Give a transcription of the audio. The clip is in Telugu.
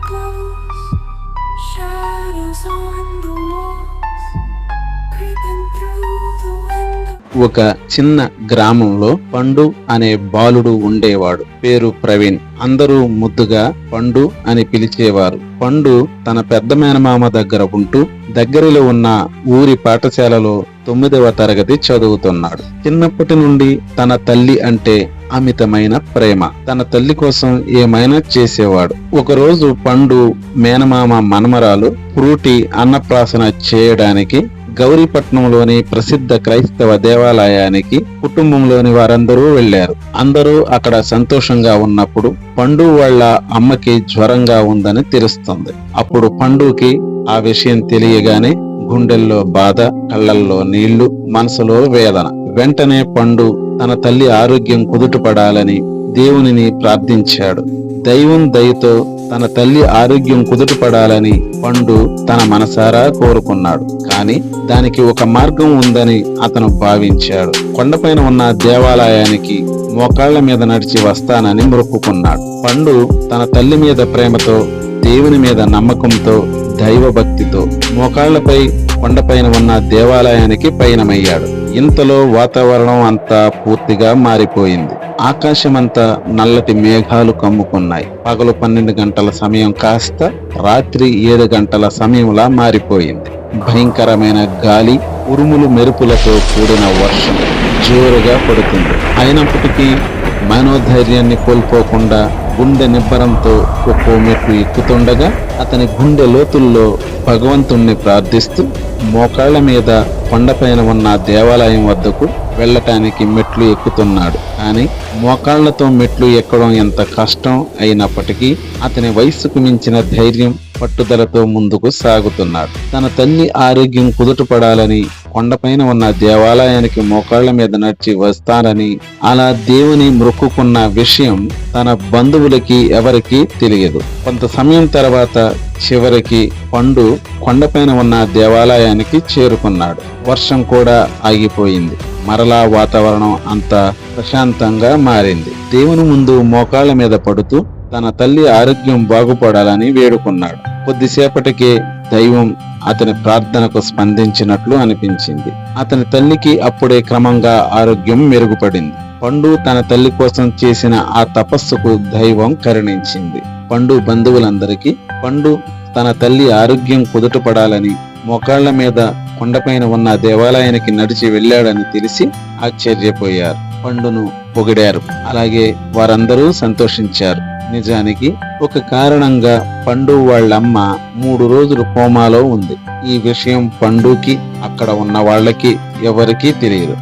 close, shadows on the walls, creeping through the window. ఒక చిన్న గ్రామంలో పండు అనే బాలుడు ఉండేవాడు. పేరు ప్రవీణ్. అందరూ ముద్దుగా పండు అని పిలిచేవారు. పండు తన పెద్ద మేనమామ దగ్గర ఉంటూ దగ్గరలో ఉన్న ఊరి పాఠశాలలో 9వ తరగతి చదువుతున్నాడు. చిన్నప్పటి నుండి తన తల్లి అంటే అమితమైన ప్రేమ. తన తల్లి కోసం ఏమైనా చేసేవాడు. ఒకరోజు పండు మేనమామ మనమరాలు ఫ్రూటీ అన్నప్రాసన చేయడానికి గౌరీపట్నంలోని ప్రసిద్ధ క్రైస్తవ దేవాలయానికి కుటుంబంలోని వారందరూ వెళ్లారు. అందరూ అక్కడ సంతోషంగా ఉన్నప్పుడు పండు వాళ్ళ అమ్మకి జ్వరంగా ఉందని తెలుస్తుంది. అప్పుడు పండుకి ఆ విషయం తెలియగానే గుండెల్లో బాధ, కళ్ళల్లో నీళ్లు, మనసులో వేదన. వెంటనే పండు తన తల్లి ఆరోగ్యం కుదుటపడాలని దేవునిని ప్రార్థించాడు. దైవం దయతో తన తల్లి ఆరోగ్యం కుదుటపడాలని పండు తన మనసారా కోరుకున్నాడు. కానీ దానికి ఒక మార్గం ఉందని అతను భావించాడు. కొండపైన ఉన్న దేవాలయానికి మోకాళ్ల మీద నడిచి వస్తానని మొక్కుకున్నాడు. పండు తన తల్లి మీద ప్రేమతో, దేవుని మీద నమ్మకంతో, దైవభక్తితో మోకాళ్లపై కొండపైన ఉన్న దేవాలయానికి పయనమయ్యాడు. ఇంతలో వాతావరణం అంతా పూర్తిగా మారిపోయింది. ఆకాశమంతా నల్లటి మేఘాలు కమ్ముకున్నాయి. పగలు 12 గంటల సమయం కాస్త రాత్రి 7 గంటల సమయంలా మారిపోయింది. భయంకరమైన గాలి, ఉరుములు మెరుపులతో కూడిన వర్షం జోరుగా పడుతుంది. అయినప్పటికీ మనోధైర్యాన్ని కోల్పోకుండా గుండె నిబ్బరంతో ఒక్కో మెట్లు ఎక్కుతుండగా అతని గుండె లోతుల్లో భగవంతుణ్ణి ప్రార్థిస్తూ మోకాళ్ల మీద కొండపైన ఉన్న దేవాలయం వద్దకు వెళ్ళటానికి మెట్లు ఎక్కుతున్నాడు. కానీ మోకాళ్లతో మెట్లు ఎక్కడం ఎంత కష్టం అయినప్పటికీ అతని వయస్సుకు మించిన ధైర్యం, పట్టుదలతో ముందుకు సాగుతున్నాడు. తన తల్లి ఆరోగ్యం కుదుటపడాలని కొండపైన ఉన్న దేవాలయానికి మోకాళ్ల మీద నడిచి వస్తానని అలా దేవుని మొక్కుకున్న విషయం తన బంధువులకి ఎవరికీ తెలియదు. కొంత సమయం తర్వాత చివరికి పండు కొండపైన ఉన్న దేవాలయానికి చేరుకున్నాడు. వర్షం కూడా ఆగిపోయింది. మరలా వాతావరణం అంతా ప్రశాంతంగా మారింది. దేవుని ముందు మోకాళ్ల మీద పడుతూ తన తల్లి ఆరోగ్యం బాగుపడాలని వేడుకున్నాడు. కొద్దిసేపటికే దైవం అతని ప్రార్థనకు స్పందించినట్లు అనిపించింది. అతని తల్లికి అప్పుడే క్రమంగా ఆరోగ్యం మెరుగుపడింది. పండు తన తల్లి కోసం చేసిన ఆ తపస్సుకు దైవం కరుణించింది. పండు బంధువులందరికీ పండు తన తల్లి ఆరోగ్యం కుదుటపడాలని మోకాళ్ల మీద కొండపైన ఉన్న దేవాలయానికి నడిచి వెళ్ళాడని తెలిసి ఆశ్చర్యపోయారు. పండును పొగిడారు. అలాగే వారందరూ సంతోషించారు. నిజానికి ఒక కారణంగా పండు వాళ్ళమ్మ 3 రోజులు కోమాలో ఉంది. ఈ విషయం పండుకి, అక్కడ ఉన్న వాళ్ళకి ఎవరికీ తెలియదు.